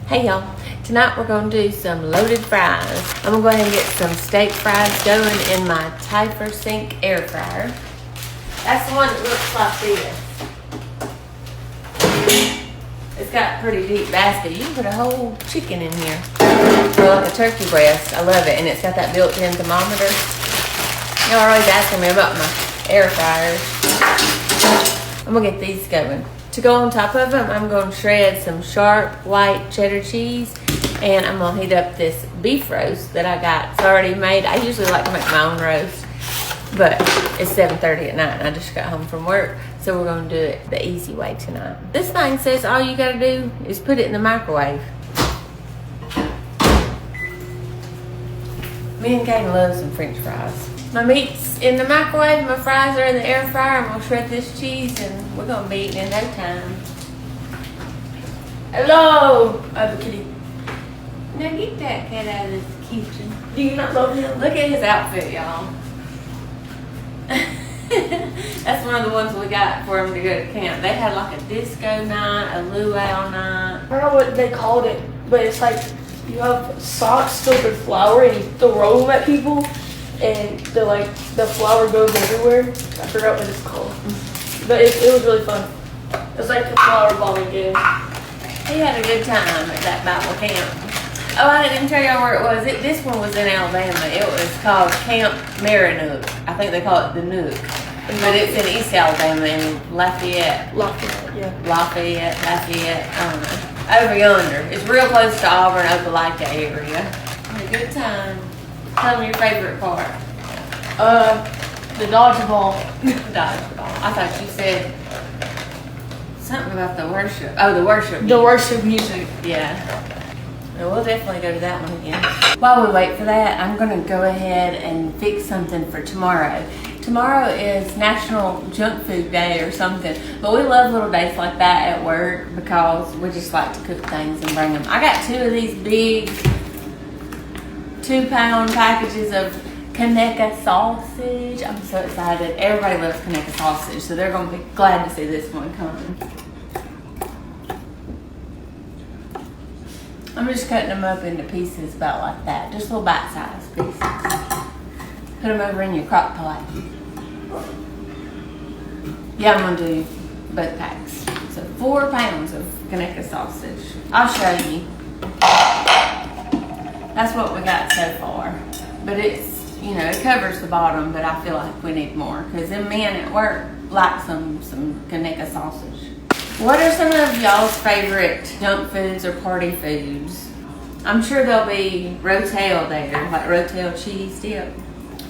Hey y'all, tonight we're gonna do some loaded fries. I'm gonna go ahead and get some steak fries going in my Typer Sink air fryer. That's the one that looks like this. It's got a pretty deep basket. You can put a whole chicken in here. Or like a turkey breast. I love it. And it's got that built-in thermometer. Y'all are always asking me about my air fryers. I'm gonna get these going. To go on top of them, I'm going to shred some sharp white cheddar cheese, and I'm going to heat up this beef roast that I got. It's already made. I usually like to make my own roast, but it's 7:30 at night and I just got home from work, so we're going to do it the easy way tonight. This thing says all you got to do is put it in the microwave. Me and Kaden love some french fries. My meat's in the microwave, my fries are in the air fryer. I'm gonna shred this cheese and we're gonna be eating in no time. Hello, other kitty. Now get that cat out of this kitchen. Do you not love him? Look at his outfit, y'all. That's one of the ones we got for him to go to camp. They had like a disco night, a luau night. I don't know what they called it, but it's like you have socks filled with flour and you throw them at people. And the flour goes everywhere. I forgot what it's called, but it was really fun. It was like a flour bombing game. He had a good time at that Bible camp. Oh, I didn't even tell y'all where it was. This one was in Alabama. It was called Camp Marinook. I think they call it the Nook, but it's in East Alabama in Lafayette. Lafayette. I don't know. Over yonder. It's real close to Auburn, Opelika area. Had a good time. Tell me your favorite part. The dodgeball. Dodgeball. I thought you said something about the worship. Oh, the worship music. The worship music. Yeah. Well, we'll definitely go to that one again. While we wait for that, I'm going to go ahead and fix something for tomorrow. Tomorrow is National Junk Food Day or something, but we love little days like that at work because we just like to cook things and bring them. I got 2 of these big 2-pound packages of Kaneka sausage. I'm so excited. Everybody loves Kaneka sausage, so they're going to be glad to see this one coming. I'm just cutting them up into pieces about like that. Just little bite-sized pieces. Put them over in your crock pot. Yeah, I'm going to do both packs. So 4 pounds of Kaneka sausage. I'll show you. That's what we got so far. But it's, you know, it covers the bottom, but I feel like we need more because them men at work like some Kaneka sausage. What are some of y'all's favorite junk foods or party foods? I'm sure there'll be Rotel there, like Rotel cheese dip.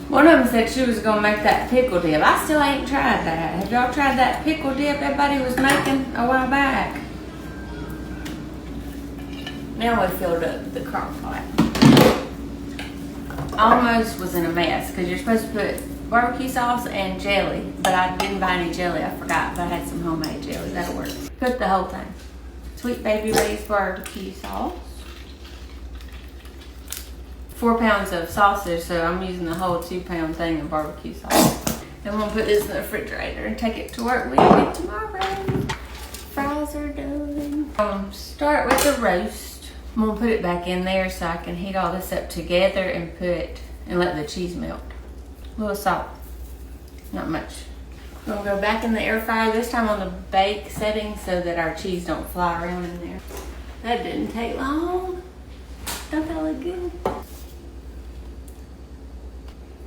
One of them said she was gonna make that pickle dip. I still ain't tried that. Have y'all tried that pickle dip everybody was making a while back? Now we filled up the crock pot. Almost was in a mess because you're supposed to put barbecue sauce and jelly, but I didn't buy any jelly. I forgot, but I had some homemade jelly. That'll work. Cook the whole thing. Sweet Baby Ray's barbecue sauce. 4 pounds of sausage, so I'm using the whole 2-pound thing of barbecue sauce. And I'm gonna put this in the refrigerator and take it to work with me tomorrow. Fries are done. Start with the roast. I'm gonna put it back in there so I can heat all this up together and let the cheese melt. A little salt, not much. We're gonna go back in the air fryer, this time on the bake setting so that our cheese don't fly around in there. That didn't take long. Don't that look good?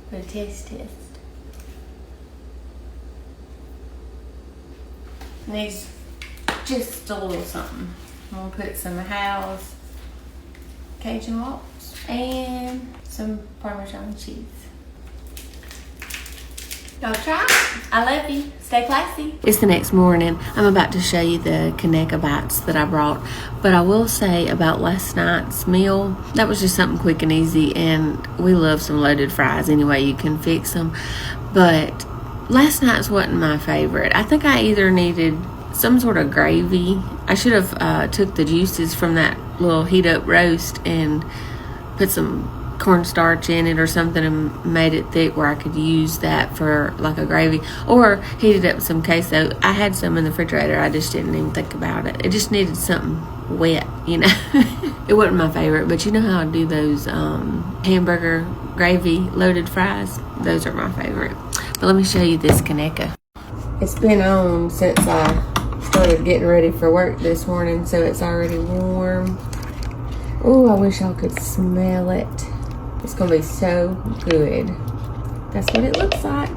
For a taste test. Needs just a little something. I'm gonna put some House Cajun walks and some Parmesan cheese. Y'all try it. I love you. Stay classy. It's the next morning. I'm about to show you the Kaneka bites that I brought. But I will say about last night's meal, that was just something quick and easy. And we love some loaded fries anyway. You can fix them. But last night's wasn't my favorite. I think I either needed some sort of gravy. I should have took the juices from that little heat up roast and put some cornstarch in it or something and made it thick where I could use that for like a gravy, or heated up some queso. I had some in the refrigerator. I just didn't even think about it. It just needed something wet, you know. It wasn't my favorite, but you know how I do those hamburger gravy loaded fries? Those are my favorite. But let me show you this Kaneka. It's been on since I started getting ready for work this morning, so it's already warm. Oh, I wish I could smell it. It's gonna be so good. That's what it looks like.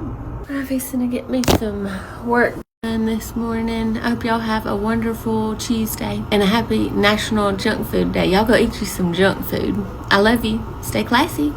I'm fixing to get me some work done this morning. I hope y'all have a wonderful Tuesday and a happy National Junk Food Day. Y'all go eat you some junk food. I love you. Stay classy.